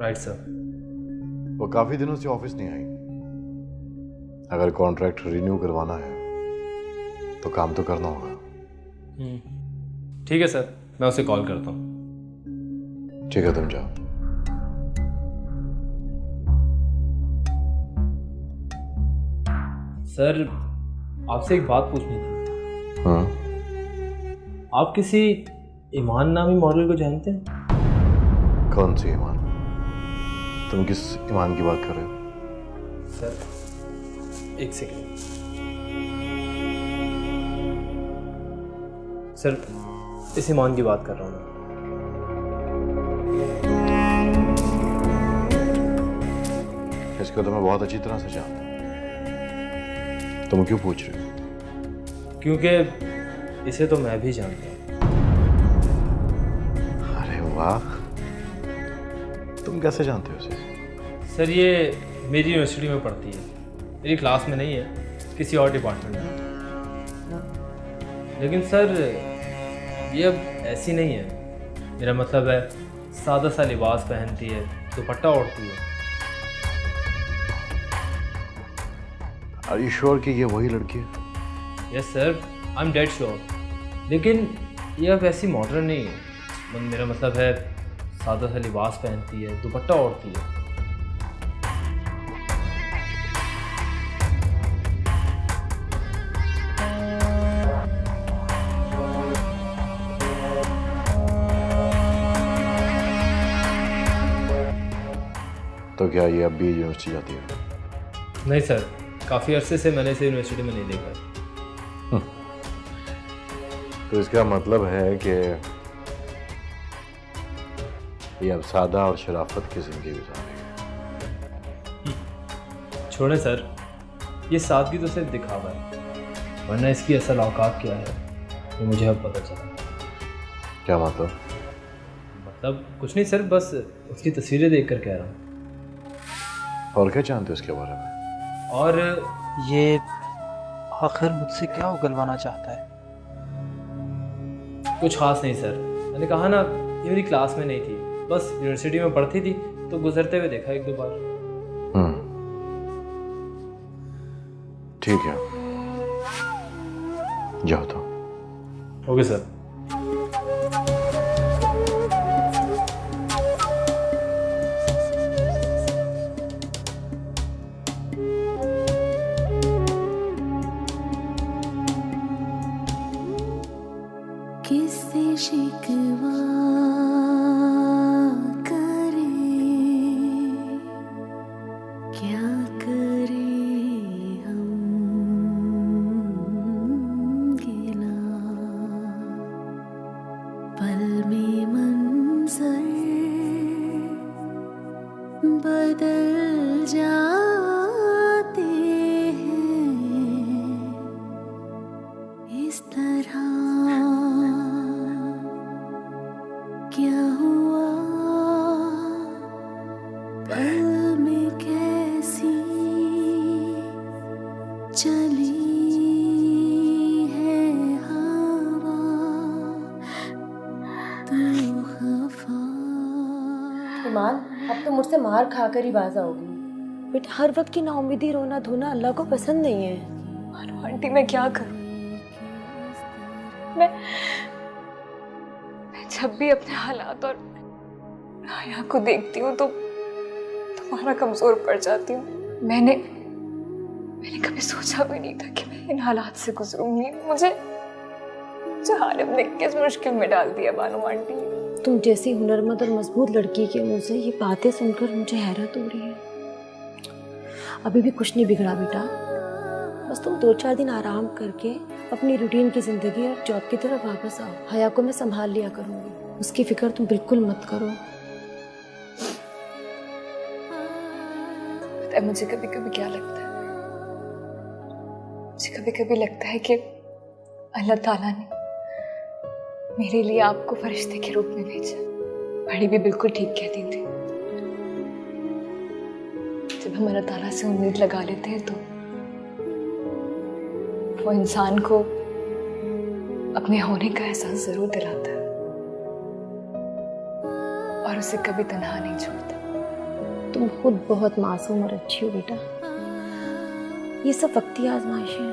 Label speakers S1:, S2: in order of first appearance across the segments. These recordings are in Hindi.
S1: Right sir.
S2: वो काफी दिनों से ऑफिस नहीं आई। अगर कॉन्ट्रैक्ट रिन्यू करवाना है तो काम तो करना होगा।
S1: ठीक है सर, मैं उसे कॉल करता हूँ।
S2: ठीक है, तुम जाओ।
S1: सर, आपसे एक बात पूछनी थी।
S2: हाँ,
S1: आप किसी ईमान नामी मॉडल को जानते हैं?
S2: कौन सी ईमान? तुम किस ईमान की बात कर रहे हो?
S1: सर एक सेकेंड। सर इस ईमान की बात कर रहा हूँ मैं।
S2: इसको तो मैं बहुत अच्छी तरह से जानता हूँ। तुम क्यों पूछ रहे हो?
S1: क्योंकि इसे तो मैं भी जानता हूँ।
S2: अरे वाह, तुम कैसे जानते हो उसे?
S1: सर ये मेरी यूनिवर्सिटी में पढ़ती है, मेरी क्लास में नहीं है, किसी और डिपार्टमेंट में। लेकिन सर ये अब ऐसी नहीं है। मेरा मतलब है सादा सा लिबास पहनती है, दुपट्टा ओढ़ती है।
S2: आर यू श्योर कि ये वही लड़की है?
S1: Yes sir, I am dead sure. लेकिन ये अब ऐसी मॉडर्न नहीं है। मेरा मतलब है सादा सा लिबास पहनती है, दुपट्टा ओढ़ती है।
S2: तो क्या ये अब भी यूनिवर्सिटी जाती है?
S1: नहीं सर, काफ़ी अरसे से मैंने इसे यूनिवर्सिटी में नहीं देखा।
S2: तो इसका मतलब है कि ये अब सादा और शराफत की जिंदगी गुजार रही है।
S1: छोड़े सर, ये सादगी तो सिर्फ दिखावा है, वरना इसकी असल औकात क्या है ये मुझे अब पता चला।
S2: क्या मतलब?
S1: मतलब कुछ नहीं सर, बस उसकी तस्वीरें देखकर कह रहा हूँ।
S2: और क्या जानते हो इसके बारे में?
S1: और
S3: ये आखिर मुझसे क्या उगलवाना चाहता है?
S1: कुछ खास नहीं सर, मैंने कहा ना ये मेरी क्लास में नहीं थी, बस यूनिवर्सिटी में पढ़ती थी तो गुजरते हुए देखा एक दो बार।
S2: ठीक है, जाओ तो।
S1: Okay sir.
S4: किससे शिकवा करे, क्या करे हम गिला, पल में मंजर बदल जाते हैं इस तरह। क्या हुआ पल में कैसी चली है हवा, तू खफा।
S5: ईमान, अब तो मुझसे मार खाकर ही बाज आओगी।
S6: बेटा हर वक्त की नाउम्मीदी रोना धोना अल्लाह को पसंद नहीं है।
S7: मानो आंटी मैं क्या करूं? मैं जब भी अपने हालात और हाया को देखती हूँ तो तुम्हारा कमजोर पड़ जाती हूँ। मैंने कभी सोचा भी नहीं था कि मैं इन हालात से गुजरूंगी। मुझे हालत ने किस मुश्किल में डाल दिया बानो आंटी।
S6: तुम जैसी हुनरमंद और मजबूत लड़की के मुंह से ये बातें सुनकर मुझे हैरत हो रही है। अभी भी कुछ नहीं बिगड़ा बेटा, बस तुम 2-4 दिन आराम करके अपनी रूटीन की जिंदगी और जॉब की तरफ वापस आओ। हया को मैं संभाल लिया करूंगी, उसकी फिक्र तुम बिल्कुल मत करो।
S7: पता है मुझे कभी कभी क्या लगता है? मुझे कभी कभी लगता है कि अल्लाह ताला ने मेरे लिए आपको फरिश्ते के रूप में भेजा। बड़ी भी बिल्कुल ठीक कहती थी, जब हम अल्लाह ताला से उम्मीद लगा लेते हैं तो वो इंसान को अपने होने का एहसास जरूर दिलाता है और उसे कभी तन्हा नहीं छोड़ता।
S6: तुम खुद बहुत मासूम और अच्छी हो बेटा। ये सब वक्ती आजमाइश है।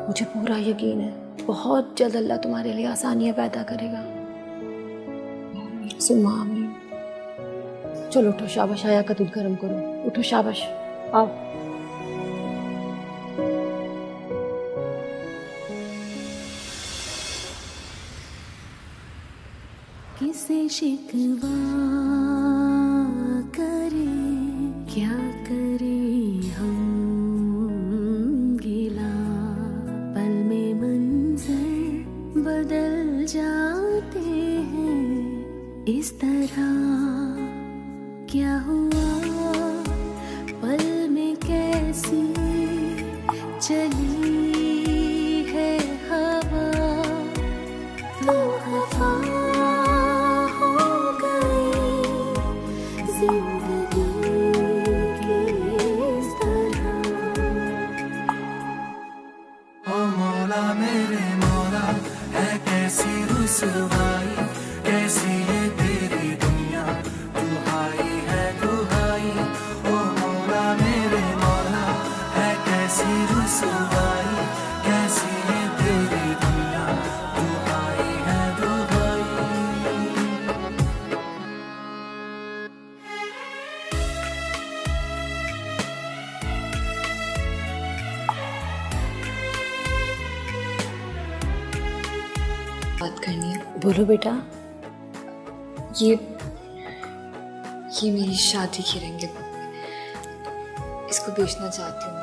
S6: मुझे पूरा यकीन है बहुत जल्द अल्लाह तुम्हारे लिए आसानियां पैदा करेगा। सुम्मा आमीन। चलो उठो, शाबाश, आया का दूध गर्म करो। उठो, शाबाश, आओ।
S4: किसे शिकवा करे, क्या करे हम गिला, पल में मंजर बदल जाते हैं इस तरह। क्या हुआ पल में कैसी चली है हवा, तो खफा
S8: रुसवाई कैसी है तेरी दुनिया, दुहाई है दुहाई ओ मौला मेरे मौला, है कैसी रुसवाई कैसी है तेरी दुनिया, दुहाई है दुहाई।
S7: बात करनी है।
S6: बोलो बेटा।
S7: ये मेरी शादी की रंग है, इसको बेचना चाहती हूँ।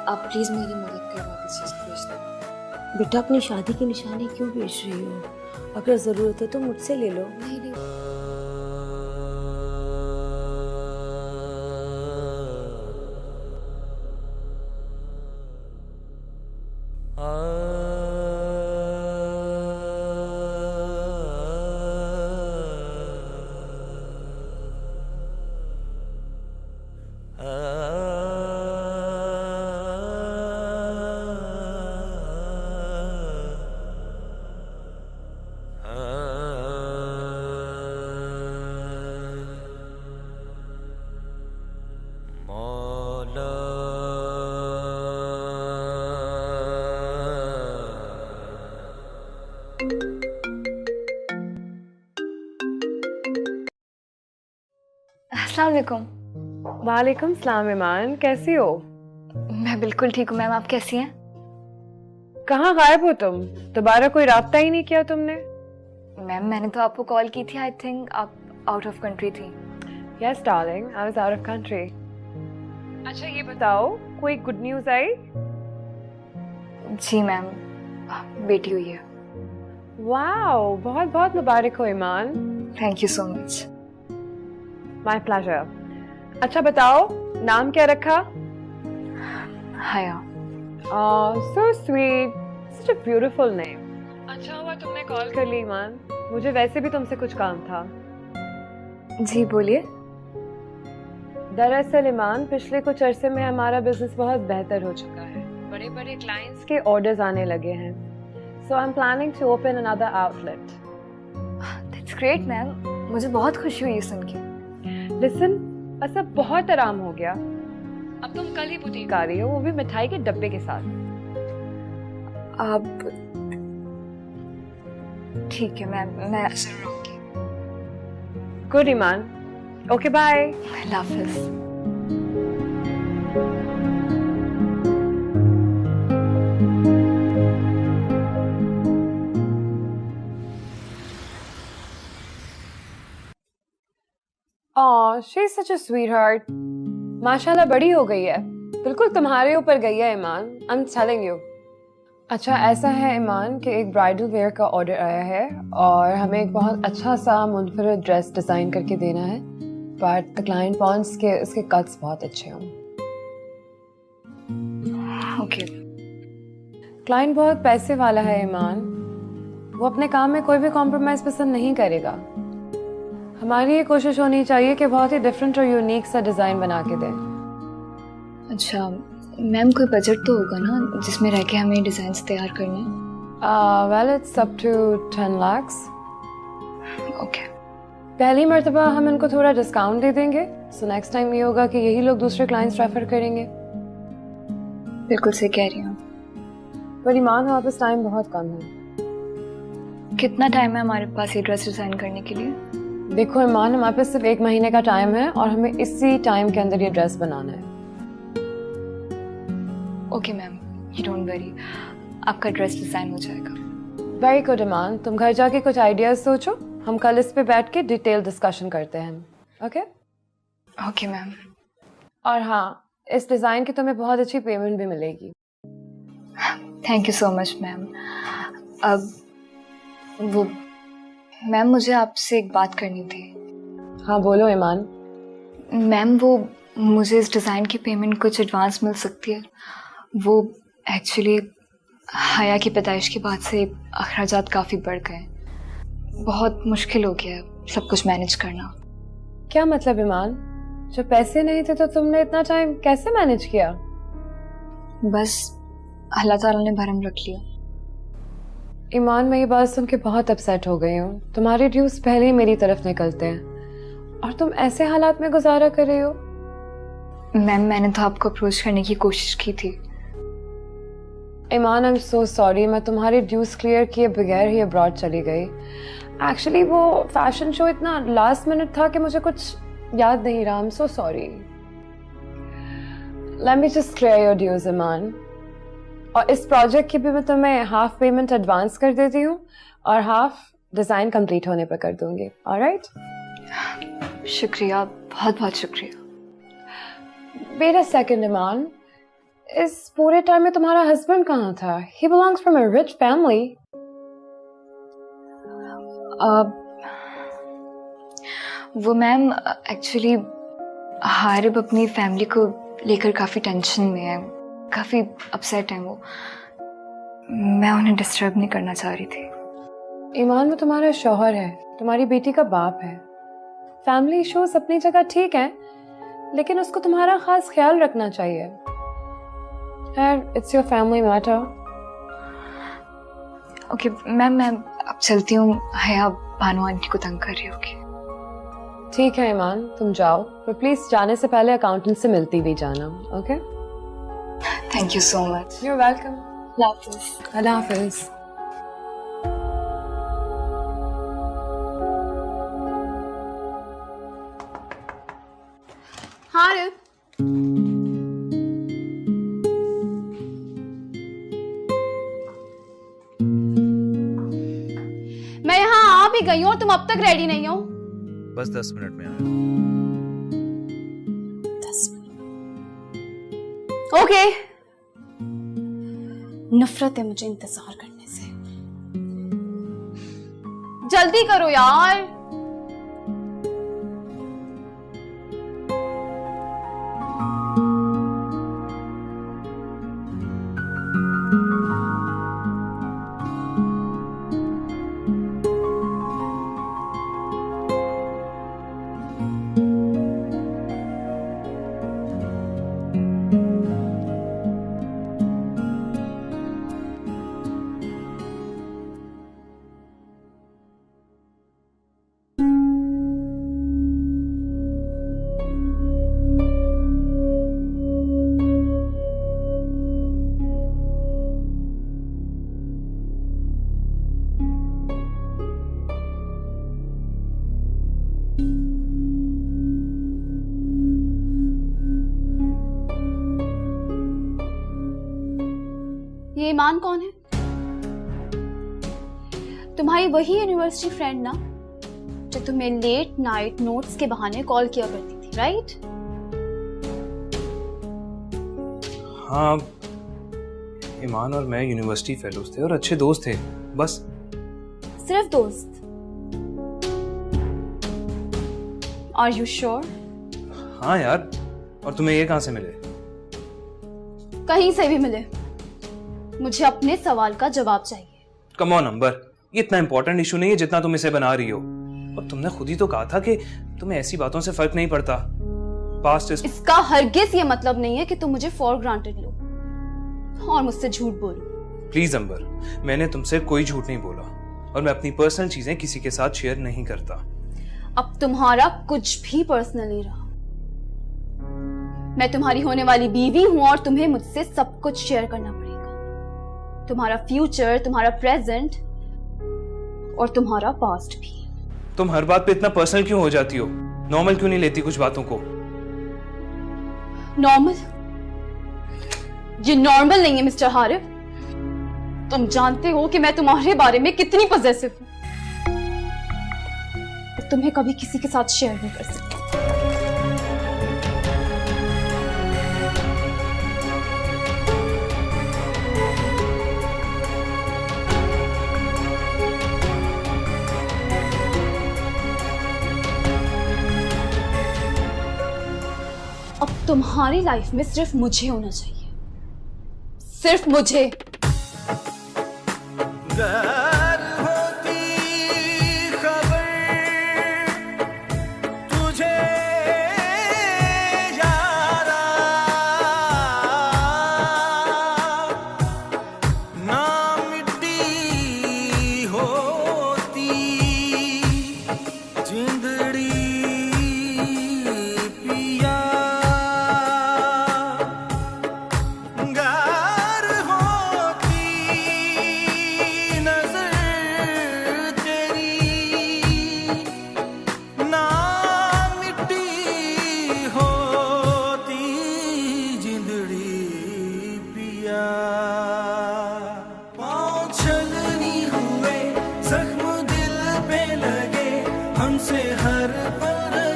S7: आप प्लीज मेरी मदद करवा दीजिए इसको बेचने।
S6: बेटा अपनी शादी की निशानी क्यों बेच रही हो? अगर जरूरत है तो मुझसे ले लो।
S7: नहीं नहीं, अस्सलाम वालेकुम।
S9: वालेकुम सलाम ईमान, कैसी हो?
S7: मैं बिल्कुल ठीक हूँ मैम, आप कैसी हैं?
S9: कहाँ गायब हो तुम? दोबारा कोई राब्ता ही नहीं किया तुमने?
S7: मैम मैंने तो आपको कॉल की थी, आई थिंक आप आउट ऑफ कंट्री थी।
S9: Yes darling, I was out of country. अच्छा ये बताओ, कोई गुड न्यूज़ आई?
S7: जी मैम, बेटी हुई है।
S9: वाओ, बहुत बहुत मुबारक हो Iman.
S7: Thank you so much.
S9: My pleasure. अच्छा बताओ, नाम क्या रखा?
S7: Haya.
S9: So sweet, such a beautiful name. अच्छा हुआ तुमने कॉल कर ली ईमान, मुझे वैसे भी तुमसे कुछ काम था।
S7: जी बोलिए।
S9: दरअसल ईमान, पिछले कुछ अरसे में हमारा बिजनेस बहुत बेहतर हो चुका है। बड़े बड़े क्लाइंट्स के ऑर्डर्स आने लगे हैं। So I am planning to open another outlet.
S7: That's great ma'am, मुझे बहुत खुशी हुई सुन के।
S9: लिसन, ऐसा बहुत आराम हो गया। अब तुम कल ही बुटीक आ रही हो, वो भी मिठाई के डब्बे के साथ।
S7: अब ठीक है मैम, मैं जरूर आऊंगी।
S9: Good Iman, okay bye.
S7: Allah Hafiz.
S9: Oh, she's such a sweetheart. माशाल्लाह बड़ी हो गई है, बिल्कुल तुम्हारे ऊपर गई है ईमान। I'm telling you. अच्छा ऐसा है ईमान कि एक ब्राइडल वेयर का ऑर्डर आया है और हमें एक बहुत अच्छा सा मुनफरद ड्रेस डिजाइन करके देना है, बट द क्लाइंट वांट्स के इसके कट्स बहुत अच्छे हों।
S7: ओके।
S9: क्लाइंट बहुत पैसे वाला है ईमान, वो अपने काम में कोई भी कॉम्प्रोमाइज पसंद नहीं करेगा। हमारी ये कोशिश होनी चाहिए कि बहुत ही डिफरेंट और यूनिक सा डिजाइन बना के दें।
S7: अच्छा मैम, कोई बजट तो होगा ना जिसमें रह के हमें डिजाइन्स तैयार करने?
S9: Well it's up to 10 lakhs।
S7: Okay.
S9: पहली मर्तबा हम इनको थोड़ा डिस्काउंट दे देंगे, सो नेक्स्ट टाइम ये होगा कि यही लोग दूसरे क्लाइंट्स रेफर करेंगे।
S7: बिल्कुल सही कह रही हूँ।
S9: पर ईमान, हमारे पास टाइम बहुत कम है।
S7: कितना टाइम है हमारे पास ये ड्रेस डिजाइन करने के लिए?
S9: देखो ईमान, हमारे पास सिर्फ 1 महीने का टाइम है और हमें इसी टाइम के अंदर ये ड्रेस बनाना है।
S7: Okay ma'am, you don't worry, आपका ड्रेस डिजाइन हो जाएगा।
S9: वेरी गुड ईमान, तुम घर जाके कुछ आइडियाज सोचो, हम कल इस पे बैठ के डिटेल डिस्कशन करते हैं। Okay
S7: okay ma'am.
S9: और हाँ, इस डिज़ाइन की तुम्हें बहुत अच्छी पेमेंट भी मिलेगी।
S7: Thank you so much ma'am. अब वो मैम, मुझे आपसे एक बात करनी थी।
S9: हाँ बोलो ईमान।
S7: मैम, वो मुझे इस डिज़ाइन की पेमेंट कुछ एडवांस मिल सकती है? वो एक्चुअली हया की पैदाइश के बाद से अखराजात काफ़ी बढ़ गए, बहुत मुश्किल हो गया सब कुछ मैनेज करना।
S9: क्या मतलब ईमान? जब पैसे नहीं थे तो तुमने इतना टाइम कैसे मैनेज किया?
S7: बस अल्लाह ताला ने भरम रख लिया।
S9: ईमान, मैं ये बात सुन के बहुत अपसेट हो गई हूँ। तुम्हारे ड्यूज पहले ही मेरी तरफ निकलते हैं और तुम ऐसे हालात में गुजारा कर रही हो।
S7: मैम, मैंने तो आपको अप्रोच करने की कोशिश की थी।
S9: ईमान, आई एम सो सॉरी, मैं तुम्हारे ड्यूज क्लियर किए बगैर ही अब्रॉड चली गई। एक्चुअली वो फैशन शो इतना लास्ट मिनट था कि मुझे कुछ याद नहीं रहा। I am so sorry. Let me just clear your dues Iman. और इस प्रोजेक्ट की भी मैं तुम्हें हाफ पेमेंट एडवांस कर देती हूँ और हाफ डिज़ाइन कंप्लीट होने पर कर दूंगी। ऑलराइट?
S7: शुक्रिया, बहुत बहुत शुक्रिया।
S9: वेट अ सेकंड ईमान, इस पूरे टाइम में तुम्हारा हस्बैंड कहाँ था? He belongs from a rich family.
S7: वो मैम, एक्चुअली हारिब अपनी फैमिली को लेकर काफ़ी टेंशन में है, काफ़ी अपसेट है वो। मैं उन्हें डिस्टर्ब नहीं करना चाह रही थी।
S9: ईमान, वो तुम्हारा शौहर है, तुम्हारी बेटी का बाप है। फैमिली इश्यूज अपनी जगह ठीक है, लेकिन उसको तुम्हारा खास ख्याल रखना चाहिए। It's your family matter.
S7: Okay ma'am, मैं अब चलती हूँ, हया भानु आंटी को तंग कर रही होगी।
S9: ठीक है ईमान, तुम जाओ, पर प्लीज जाने से पहले अकाउंटेंट से मिलती भी जाना। Okay?
S7: Thank you so much.
S9: You are welcome. Allah हाफिज।
S10: हाँ रे, मैं यहाँ आ भी गई हूँ और तुम अब तक रेडी नहीं हो।
S11: बस 10 मिनट में आया।
S10: 10 मिनट? ओके। नफरत है मुझे इंतजार करने से। जल्दी करो यार। ये ईमान कौन है? तुम्हारी वही यूनिवर्सिटी फ्रेंड ना, जो तुम्हें लेट नाइट नोट्स के बहाने कॉल किया करती थी, राइट?
S11: हाँ, ईमान और मैं यूनिवर्सिटी फेलोज थे और अच्छे दोस्त थे, बस।
S10: सिर्फ दोस्त? Are you sure?
S11: हाँ यार, और तुम्हें ये कहाँ से मिले?
S10: कहीं से भी मिले, मुझे अपने सवाल का जवाब चाहिए।
S11: कम ऑन अंबर, ये इतना इंपॉर्टेंट इशू नहीं है जितना तुम इसे बना रही हो। और तुमने खुद ही तो कहा था कि तुम्हें ऐसी बातों से फर्क नहीं पड़ता। Past is.
S10: इसका हरगिज ये मतलब नहीं है कि तुम मुझे फॉर ग्रांटेड लो और मुझसे झूठ बोलो।
S11: प्लीज अंबर, मैंने तुमसे कोई झूठ नहीं बोला और मैं अपनी पर्सनल चीजें किसी के साथ शेयर नहीं करता।
S10: अब तुम्हारा कुछ भी पर्सनल नहीं रहा। मैं तुम्हारी होने वाली बीवी हूं और तुम्हें मुझसे सब कुछ शेयर करना पड़ेगा। तुम्हारा फ्यूचर, तुम्हारा प्रेजेंट और तुम्हारा पास्ट भी।
S11: तुम हर बात पे इतना पर्सनल क्यों हो जाती हो? नॉर्मल क्यों नहीं लेती कुछ बातों को?
S10: नॉर्मल? ये नॉर्मल नहीं है मिस्टर हारिफ। तुम जानते हो कि मैं तुम्हारे बारे में कितनी पॉसेसिव हूं। तुम्हें कभी किसी के साथ शेयर नहीं कर सकती। अब तुम्हारी लाइफ में सिर्फ मुझे होना चाहिए, सिर्फ मुझे।
S8: हमसे हर पल